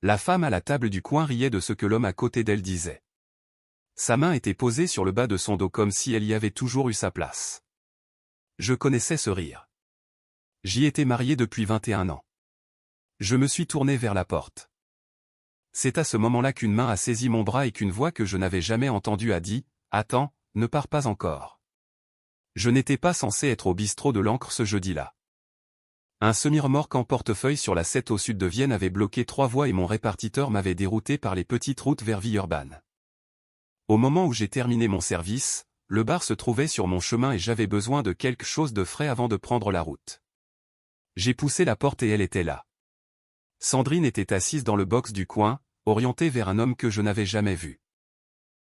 La femme à la table du coin riait de ce que l'homme à côté d'elle disait. Sa main était posée sur le bas de son dos comme si elle y avait toujours eu sa place. Je connaissais ce rire. J'y étais marié depuis 21 ans. Je me suis tourné vers la porte. C'est à ce moment-là qu'une main a saisi mon bras et qu'une voix que je n'avais jamais entendue a dit « Attends, ne pars pas encore ». Je n'étais pas censé être au bistrot de l'Ancre ce jeudi-là. Un semi-remorque en portefeuille sur la 7 au sud de Vienne avait bloqué 3 voies et mon répartiteur m'avait dérouté par les petites routes vers Villeurbanne. Au moment où j'ai terminé mon service, le bar se trouvait sur mon chemin et j'avais besoin de quelque chose de frais avant de prendre la route. J'ai poussé la porte et elle était là. Sandrine était assise dans le box du coin, orientée vers un homme que je n'avais jamais vu.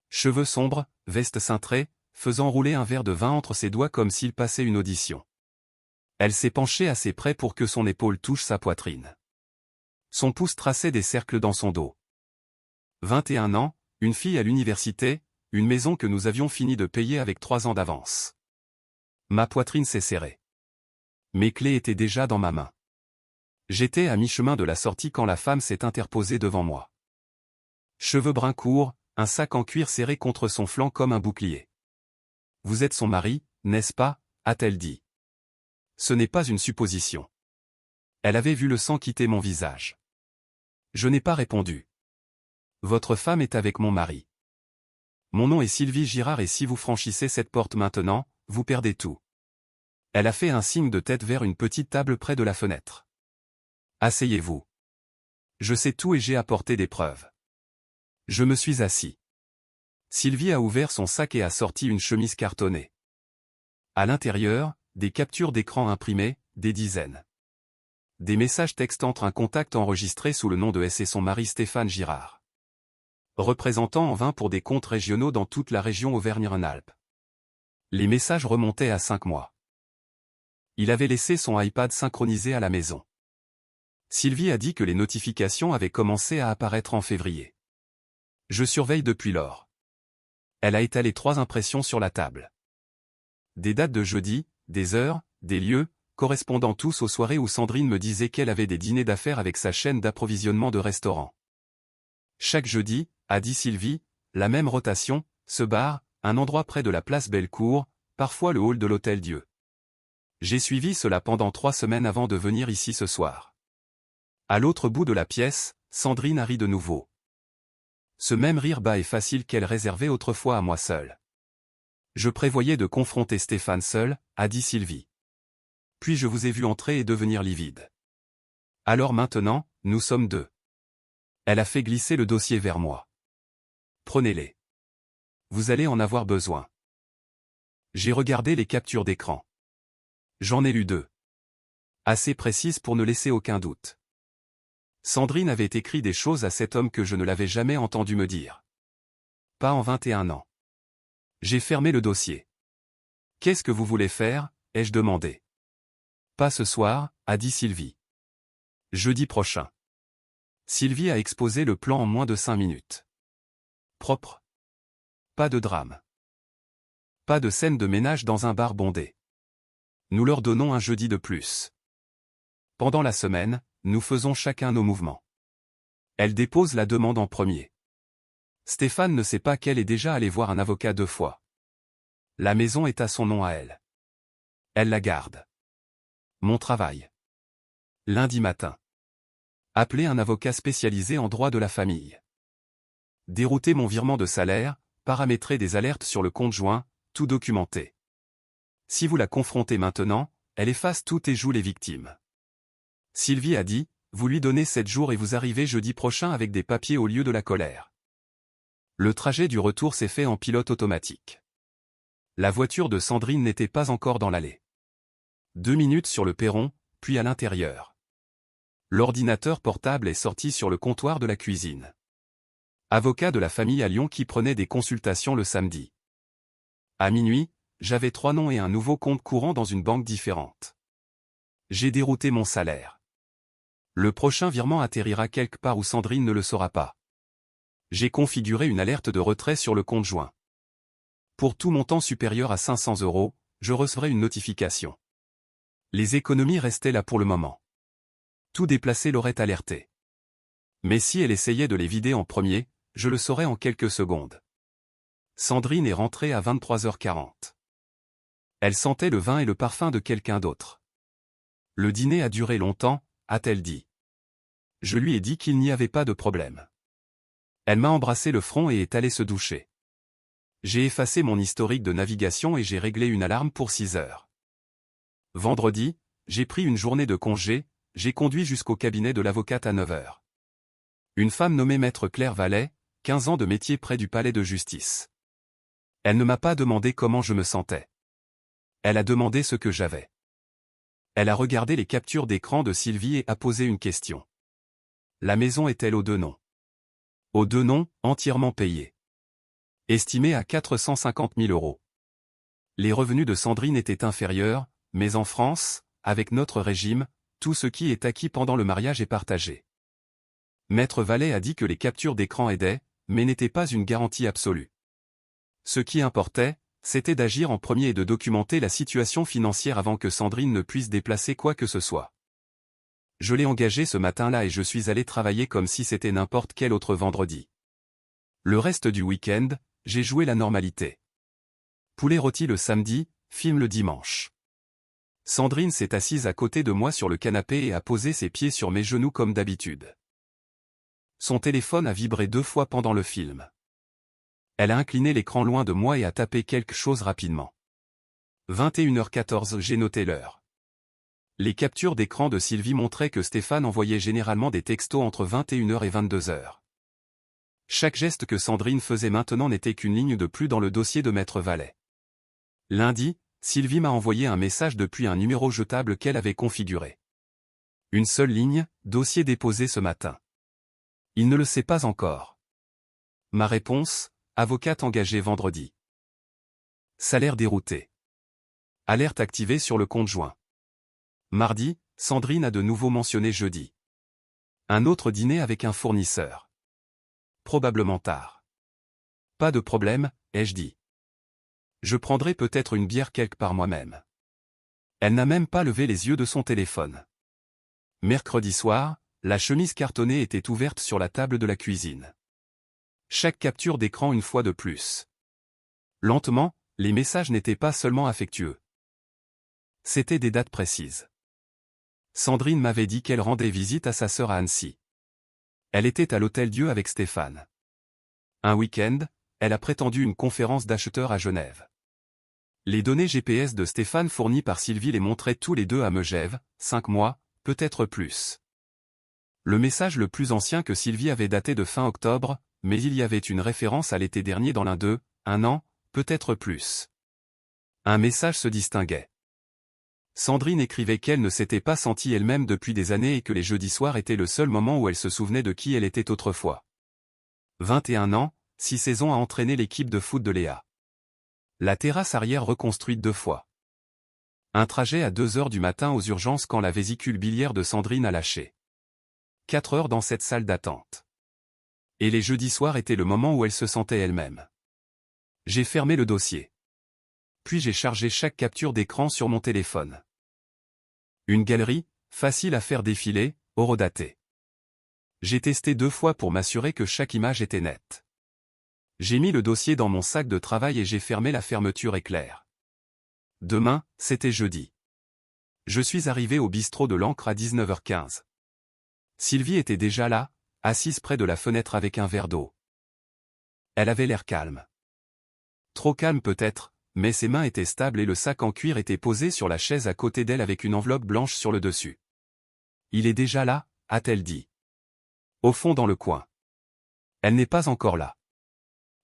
Cheveux sombres, veste cintrée, faisant rouler un verre de vin entre ses doigts comme s'il passait une audition. Elle s'est penchée assez près pour que son épaule touche sa poitrine. Son pouce traçait des cercles dans son dos. 21 ans, une fille à l'université, une maison que nous avions fini de payer avec 3 ans d'avance. Ma poitrine s'est serrée. Mes clés étaient déjà dans ma main. J'étais à mi-chemin de la sortie quand la femme s'est interposée devant moi. Cheveux bruns courts, un sac en cuir serré contre son flanc comme un bouclier. « Vous êtes son mari, n'est-ce pas » a-t-elle dit. Ce n'est pas une supposition. Elle avait vu le sang quitter mon visage. Je n'ai pas répondu. Votre femme est avec mon mari. Mon nom est Sylvie Girard et si vous franchissez cette porte maintenant, vous perdez tout. Elle a fait un signe de tête vers une petite table près de la fenêtre. Asseyez-vous. Je sais tout et j'ai apporté des preuves. Je me suis assis. Sylvie a ouvert son sac et a sorti une chemise cartonnée. À l'intérieur, des captures d'écran imprimées, des dizaines. Des messages textes entre un contact enregistré sous le nom de S et son mari Stéphane Girard. Représentant en vain pour des comptes régionaux dans toute la région Auvergne-Rhône-Alpes. Les messages remontaient à 5 mois. Il avait laissé son iPad synchronisé à la maison. Sylvie a dit que les notifications avaient commencé à apparaître en février. Je surveille depuis lors. Elle a étalé 3 impressions sur la table. Des dates de jeudi, des heures, des lieux, correspondant tous aux soirées où Sandrine me disait qu'elle avait des dîners d'affaires avec sa chaîne d'approvisionnement de restaurants. Chaque jeudi, a dit Sylvie, la même rotation, ce bar, un endroit près de la place Bellecour, parfois le hall de l'Hôtel Dieu. J'ai suivi cela pendant 3 semaines avant de venir ici ce soir. À l'autre bout de la pièce, Sandrine a ri de nouveau. Ce même rire bas et facile qu'elle réservait autrefois à moi seul. Je prévoyais de confronter Stéphane seul, a dit Sylvie. Puis je vous ai vu entrer et devenir livide. Alors maintenant, nous sommes 2. Elle a fait glisser le dossier vers moi. Prenez-les. Vous allez en avoir besoin. J'ai regardé les captures d'écran. J'en ai lu 2. Assez précises pour ne laisser aucun doute. Sandrine avait écrit des choses à cet homme que je ne l'avais jamais entendu me dire. Pas en 21 ans. J'ai fermé le dossier. Qu'est-ce que vous voulez faire, ai-je demandé. Pas ce soir, a dit Sylvie. Jeudi prochain. Sylvie a exposé le plan en moins de 5 minutes. Propre. Pas de drame. Pas de scène de ménage dans un bar bondé. Nous leur donnons un jeudi de plus. Pendant la semaine, nous faisons chacun nos mouvements. Elle dépose la demande en premier. Stéphane ne sait pas qu'elle est déjà allée voir un avocat 2 fois. La maison est à son nom à elle. Elle la garde. Mon travail. Lundi matin. Appeler un avocat spécialisé en droit de la famille. Dérouter mon virement de salaire, paramétrer des alertes sur le compte joint, tout documenté. Si vous la confrontez maintenant, elle efface tout et joue les victimes. Sylvie a dit, vous lui donnez 7 jours et vous arrivez jeudi prochain avec des papiers au lieu de la colère. Le trajet du retour s'est fait en pilote automatique. La voiture de Sandrine n'était pas encore dans l'allée. 2 minutes sur le perron, puis à l'intérieur. L'ordinateur portable est sorti sur le comptoir de la cuisine. Avocat de la famille à Lyon qui prenait des consultations le samedi. À minuit, j'avais 3 noms et un nouveau compte courant dans une banque différente. J'ai dérouté mon salaire. Le prochain virement atterrira quelque part où Sandrine ne le saura pas. J'ai configuré une alerte de retrait sur le compte joint. Pour tout montant supérieur à 500 €, je recevrai une notification. Les économies restaient là pour le moment. Tout déplacé l'aurait alerté. Mais si elle essayait de les vider en premier, je le saurais en quelques secondes. Sandrine est rentrée à 23h40. Elle sentait le vin et le parfum de quelqu'un d'autre. Le dîner a duré longtemps, a-t-elle dit. Je lui ai dit qu'il n'y avait pas de problème. Elle m'a embrassé le front et est allée se doucher. J'ai effacé mon historique de navigation et j'ai réglé une alarme pour 6 heures. Vendredi, j'ai pris une journée de congé, j'ai conduit jusqu'au cabinet de l'avocate à 9 heures. Une femme nommée Maître Claire Vallet, 15 ans de métier près du palais de justice. Elle ne m'a pas demandé comment je me sentais. Elle a demandé ce que j'avais. Elle a regardé les captures d'écran de Sylvie et a posé une question. La maison est-elle aux deux noms? Aux deux noms, entièrement payée. Estimée à 450 000 €. Les revenus de Sandrine étaient inférieurs, mais en France, avec notre régime, tout ce qui est acquis pendant le mariage est partagé. Maître Vallet a dit que les captures d'écran aidaient, mais n'étaient pas une garantie absolue. Ce qui importait, c'était d'agir en premier et de documenter la situation financière avant que Sandrine ne puisse déplacer quoi que ce soit. Je l'ai engagée ce matin-là et je suis allé travailler comme si c'était n'importe quel autre vendredi. Le reste du week-end, j'ai joué la normalité. Poulet rôti le samedi, film le dimanche. Sandrine s'est assise à côté de moi sur le canapé et a posé ses pieds sur mes genoux comme d'habitude. Son téléphone a vibré 2 fois pendant le film. Elle a incliné l'écran loin de moi et a tapé quelque chose rapidement. 21h14, j'ai noté l'heure. Les captures d'écran de Sylvie montraient que Stéphane envoyait généralement des textos entre 21h et 22h. Chaque geste que Sandrine faisait maintenant n'était qu'une ligne de plus dans le dossier de Maître Vallet. Lundi, Sylvie m'a envoyé un message depuis un numéro jetable qu'elle avait configuré. Une seule ligne, dossier déposé ce matin. Il ne le sait pas encore. Ma réponse, avocate engagée vendredi. Salaire dérouté. Alerte activée sur le compte joint. Mardi, Sandrine a de nouveau mentionné jeudi. Un autre dîner avec un fournisseur. Probablement tard. Pas de problème, ai-je dit. Je prendrai peut-être une bière quelque part moi-même. Elle n'a même pas levé les yeux de son téléphone. Mercredi soir, la chemise cartonnée était ouverte sur la table de la cuisine. Chaque capture d'écran une fois de plus. Lentement, les messages n'étaient pas seulement affectueux. C'étaient des dates précises. Sandrine m'avait dit qu'elle rendait visite à sa sœur à Annecy. Elle était à l'Hôtel-Dieu avec Stéphane. Un week-end, elle a prétendu une conférence d'acheteurs à Genève. Les données GPS de Stéphane fournies par Sylvie les montraient tous les deux à Megève, 5 mois, peut-être plus. Le message le plus ancien que Sylvie avait daté de fin octobre, mais il y avait une référence à l'été dernier dans l'un d'eux, 1 an, peut-être plus. Un message se distinguait. Sandrine écrivait qu'elle ne s'était pas sentie elle-même depuis des années et que les jeudis soirs étaient le seul moment où elle se souvenait de qui elle était autrefois. 21 ans, 6 saisons a entraîné l'équipe de foot de Léa. La terrasse arrière reconstruite 2 fois. Un trajet à 2 heures du matin aux urgences quand la vésicule biliaire de Sandrine a lâché. 4 heures dans cette salle d'attente. Et les jeudis soirs étaient le moment où elle se sentait elle-même. J'ai fermé le dossier. Puis j'ai chargé chaque capture d'écran sur mon téléphone. Une galerie, facile à faire défiler, horodatée. J'ai testé 2 fois pour m'assurer que chaque image était nette. J'ai mis le dossier dans mon sac de travail et j'ai fermé la fermeture éclair. Demain, c'était jeudi. Je suis arrivé au bistrot de l'Ancre à 19h15. Sylvie était déjà là, assise près de la fenêtre avec un verre d'eau. Elle avait l'air calme. Trop calme peut-être, mais ses mains étaient stables et le sac en cuir était posé sur la chaise à côté d'elle avec une enveloppe blanche sur le dessus. Il est déjà là, a-t-elle dit. Au fond dans le coin. Elle n'est pas encore là.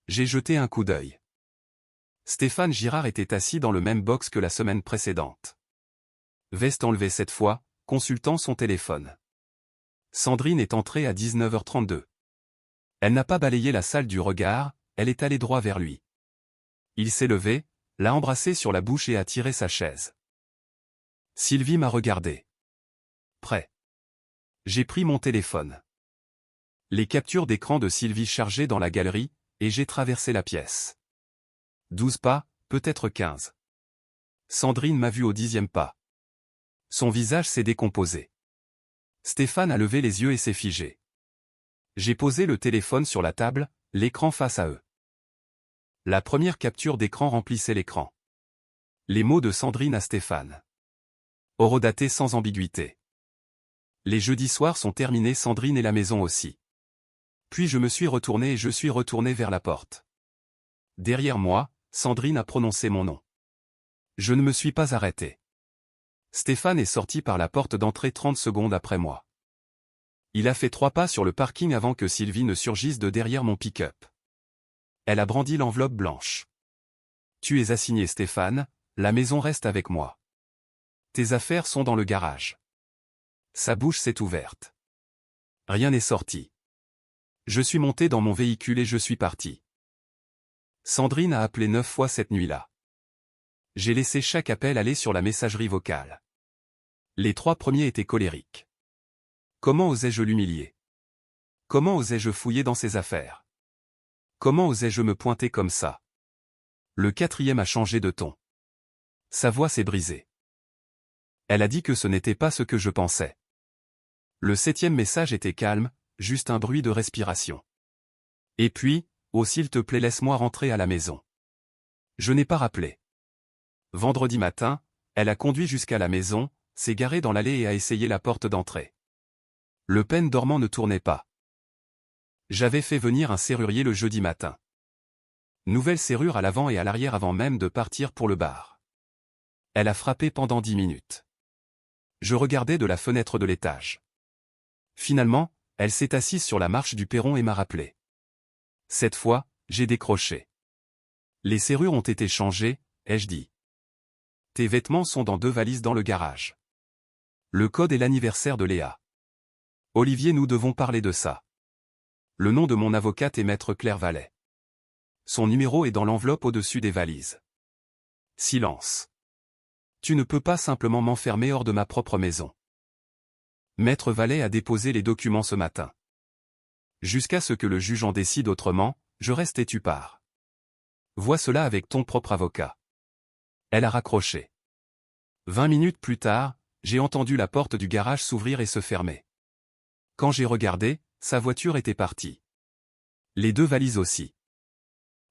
J'ai jeté un coup d'œil. Stéphane Girard était assis dans le même box que la semaine précédente. Veste enlevée cette fois, consultant son téléphone. Sandrine est entrée à 19h32. Elle n'a pas balayé la salle du regard, elle est allée droit vers lui. Il s'est levé, l'a embrassé sur la bouche et a tiré sa chaise. Sylvie m'a regardé. Prêt. J'ai pris mon téléphone. Les captures d'écran de Sylvie chargées dans la galerie, et j'ai traversé la pièce. 12 pas, peut-être 15. Sandrine m'a vu au 10e pas. Son visage s'est décomposé. Stéphane a levé les yeux et s'est figé. J'ai posé le téléphone sur la table, l'écran face à eux. La première capture d'écran remplissait l'écran. Les mots de Sandrine à Stéphane. Horodaté sans ambiguïté. Les jeudis soirs sont terminés, Sandrine et la maison aussi. Puis je me suis retourné et je suis retourné vers la porte. Derrière moi, Sandrine a prononcé mon nom. Je ne me suis pas arrêté. Stéphane est sorti par la porte d'entrée 30 secondes après moi. Il a fait 3 pas sur le parking avant que Sylvie ne surgisse de derrière mon pick-up. Elle a brandi l'enveloppe blanche. Tu es assigné Stéphane, la maison reste avec moi. Tes affaires sont dans le garage. Sa bouche s'est ouverte. Rien n'est sorti. Je suis monté dans mon véhicule et je suis parti. Sandrine a appelé 9 fois cette nuit-là. J'ai laissé chaque appel aller sur la messagerie vocale. Les 3 premiers étaient colériques. Comment osais-je l'humilier? Comment osais-je fouiller dans ses affaires? Comment osais-je me pointer comme ça? Le 4e a changé de ton. Sa voix s'est brisée. Elle a dit que ce n'était pas ce que je pensais. Le 7e message était calme, juste un bruit de respiration. Et puis, oh s'il te plaît laisse-moi rentrer à la maison. Je n'ai pas rappelé. Vendredi matin, elle a conduit jusqu'à la maison, s'est garée dans l'allée et a essayé la porte d'entrée. Le peine dormant ne tournait pas. J'avais fait venir un serrurier le jeudi matin. Nouvelle serrure à l'avant et à l'arrière avant même de partir pour le bar. Elle a frappé pendant 10 minutes. Je regardais de la fenêtre de l'étage. Finalement, elle s'est assise sur la marche du perron et m'a rappelé. Cette fois, j'ai décroché. Les serrures ont été changées, ai-je dit. Tes vêtements sont dans 2 valises dans le garage. Le code est l'anniversaire de Léa. Olivier, nous devons parler de ça. Le nom de mon avocate est Maître Claire Vallet. Son numéro est dans l'enveloppe au-dessus des valises. Silence. Tu ne peux pas simplement m'enfermer hors de ma propre maison. Maître Vallet a déposé les documents ce matin. Jusqu'à ce que le juge en décide autrement, je reste et tu pars. Vois cela avec ton propre avocat. Elle a raccroché. 20 minutes plus tard, j'ai entendu la porte du garage s'ouvrir et se fermer. Quand j'ai regardé, sa voiture était partie. Les 2 valises aussi.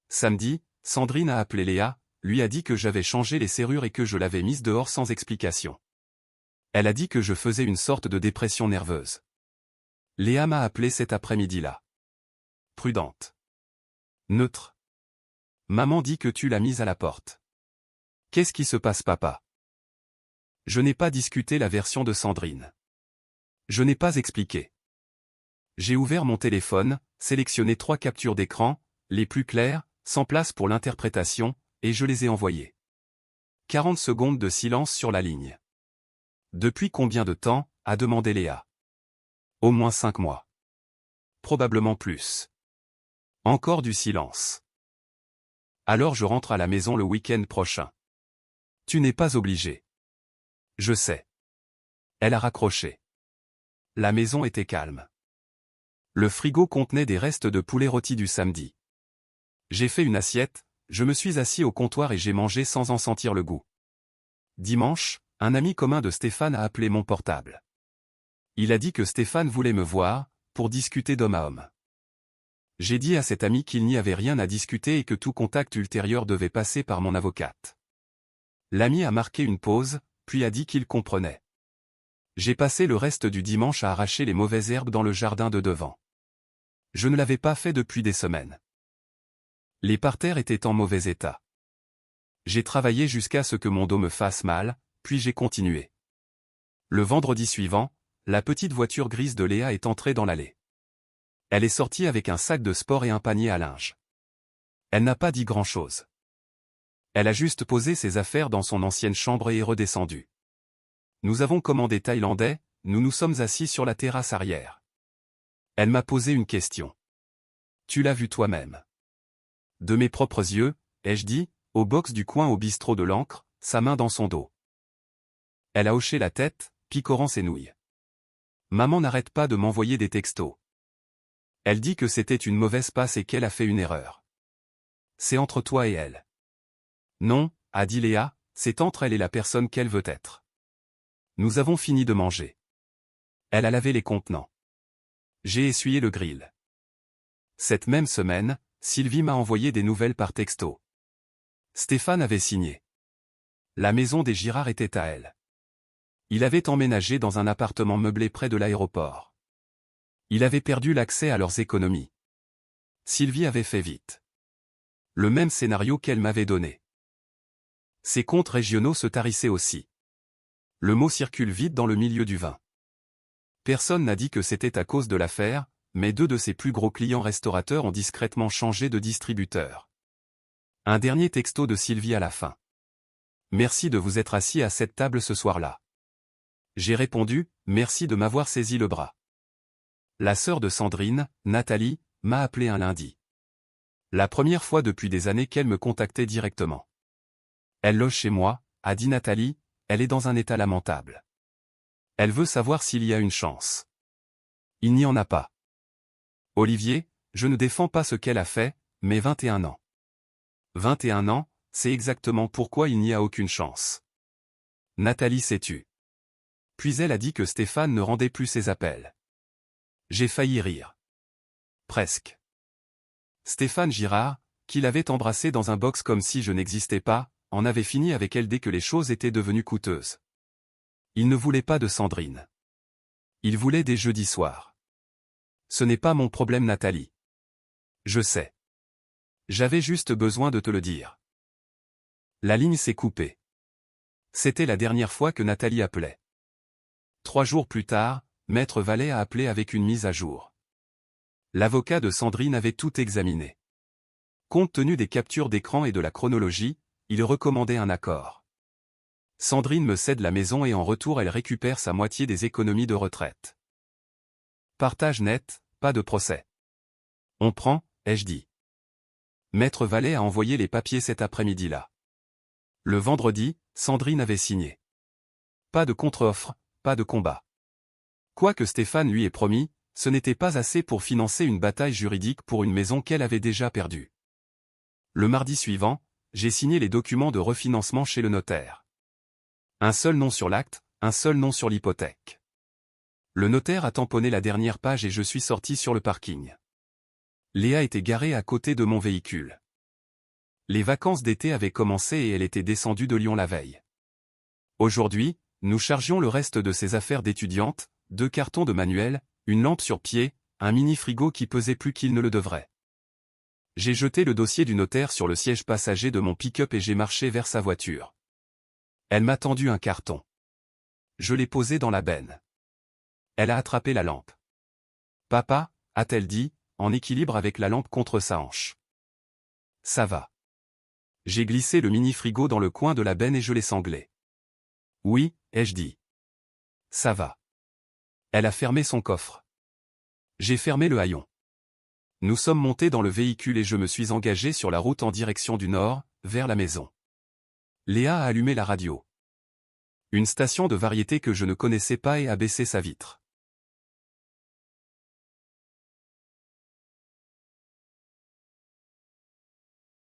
Samedi, Sandrine a appelé Léa, lui a dit que j'avais changé les serrures et que je l'avais mise dehors sans explication. Elle a dit que je faisais une sorte de dépression nerveuse. Léa m'a appelé cet après-midi-là. Prudente. Neutre. Maman dit que tu l'as mise à la porte. Qu'est-ce qui se passe, papa? Je n'ai pas discuté la version de Sandrine. Je n'ai pas expliqué. J'ai ouvert mon téléphone, sélectionné 3 captures d'écran, les plus claires, sans place pour l'interprétation, et je les ai envoyées. 40 secondes de silence sur la ligne. Depuis combien de temps, a demandé Léa. Au moins 5 mois. Probablement plus. Encore du silence. Alors je rentre à la maison le week-end prochain. Tu n'es pas obligé. Je sais. Elle a raccroché. La maison était calme. Le frigo contenait des restes de poulet rôti du samedi. J'ai fait une assiette, je me suis assis au comptoir et j'ai mangé sans en sentir le goût. Dimanche, un ami commun de Stéphane a appelé mon portable. Il a dit que Stéphane voulait me voir, pour discuter d'homme à homme. J'ai dit à cet ami qu'il n'y avait rien à discuter et que tout contact ultérieur devait passer par mon avocate. L'ami a marqué une pause, puis a dit qu'il comprenait. J'ai passé le reste du dimanche à arracher les mauvaises herbes dans le jardin de devant. Je ne l'avais pas fait depuis des semaines. Les parterres étaient en mauvais état. J'ai travaillé jusqu'à ce que mon dos me fasse mal, puis j'ai continué. Le vendredi suivant, la petite voiture grise de Léa est entrée dans l'allée. Elle est sortie avec un sac de sport et un panier à linge. Elle n'a pas dit grand-chose. Elle a juste posé ses affaires dans son ancienne chambre et est redescendue. Nous avons commandé thaïlandais, nous nous sommes assis sur la terrasse arrière. Elle m'a posé une question. Tu l'as vu toi-même? De mes propres yeux, ai-je dit, au box du coin au bistrot de l'Ancre, sa main dans son dos. Elle a hoché la tête, picorant ses nouilles. Maman n'arrête pas de m'envoyer des textos. Elle dit que c'était une mauvaise passe et qu'elle a fait une erreur. C'est entre toi et elle. Non, a dit Léa, c'est entre elle et la personne qu'elle veut être. Nous avons fini de manger. Elle a lavé les contenants. J'ai essuyé le grill. Cette même semaine, Sylvie m'a envoyé des nouvelles par texto. Stéphane avait signé. La maison des Girard était à elle. Il avait emménagé dans un appartement meublé près de l'aéroport. Il avait perdu l'accès à leurs économies. Sylvie avait fait vite. Le même scénario qu'elle m'avait donné. Ses comptes régionaux se tarissaient aussi. Le mot circule vite dans le milieu du vin. Personne n'a dit que c'était à cause de l'affaire, mais 2 de ses plus gros clients restaurateurs ont discrètement changé de distributeur. Un dernier texto de Sylvie à la fin. Merci de vous être assis à cette table ce soir-là. J'ai répondu, merci de m'avoir saisi le bras. La sœur de Sandrine, Nathalie, m'a appelé un lundi. La première fois depuis des années qu'elle me contactait directement. Elle loge chez moi, a dit Nathalie, elle est dans un état lamentable. Elle veut savoir s'il y a une chance. Il n'y en a pas. Olivier, je ne défends pas ce qu'elle a fait, mais 21 ans. 21 ans, c'est exactement pourquoi il n'y a aucune chance. Nathalie s'est tue. Puis elle a dit que Stéphane ne rendait plus ses appels. J'ai failli rire. Presque. Stéphane Girard, qui l'avait embrassée dans un box comme si je n'existais pas, en avait fini avec elle dès que les choses étaient devenues coûteuses. Il ne voulait pas de Sandrine. Il voulait des jeudis soirs. Ce n'est pas mon problème, Nathalie. Je sais. J'avais juste besoin de te le dire. La ligne s'est coupée. C'était la dernière fois que Nathalie appelait. 3 jours plus tard, Maître Vallée a appelé avec une mise à jour. L'avocat de Sandrine avait tout examiné. Compte tenu des captures d'écran et de la chronologie, il recommandait un accord. Sandrine me cède la maison et en retour elle récupère sa moitié des économies de retraite. Partage net, pas de procès. On prend, ai-je dit. Maître Vallée a envoyé les papiers cet après-midi-là. Le vendredi, Sandrine avait signé. Pas de contre-offre, pas de combat. Quoi que Stéphane lui ait promis, ce n'était pas assez pour financer une bataille juridique pour une maison qu'elle avait déjà perdue. Le mardi suivant, j'ai signé les documents de refinancement chez le notaire. Un seul nom sur l'acte, un seul nom sur l'hypothèque. Le notaire a tamponné la dernière page et je suis sorti sur le parking. Léa était garée à côté de mon véhicule. Les vacances d'été avaient commencé et elle était descendue de Lyon la veille. Aujourd'hui, nous chargions le reste de ses affaires d'étudiante, 2 cartons de manuel, une lampe sur pied, un mini-frigo qui pesait plus qu'il ne le devrait. J'ai jeté le dossier du notaire sur le siège passager de mon pick-up et j'ai marché vers sa voiture. Elle m'a tendu un carton. Je l'ai posé dans la benne. Elle a attrapé la lampe. « Papa » a-t-elle dit, en équilibre avec la lampe contre sa hanche. « Ça va. » J'ai glissé le mini-frigo dans le coin de la benne et je l'ai sanglé. « Oui » ai-je dit. « Ça va. » Elle a fermé son coffre. J'ai fermé le haillon. Nous sommes montés dans le véhicule et je me suis engagé sur la route en direction du nord, vers la maison. Léa a allumé la radio. Une station de variété que je ne connaissais pas et a baissé sa vitre.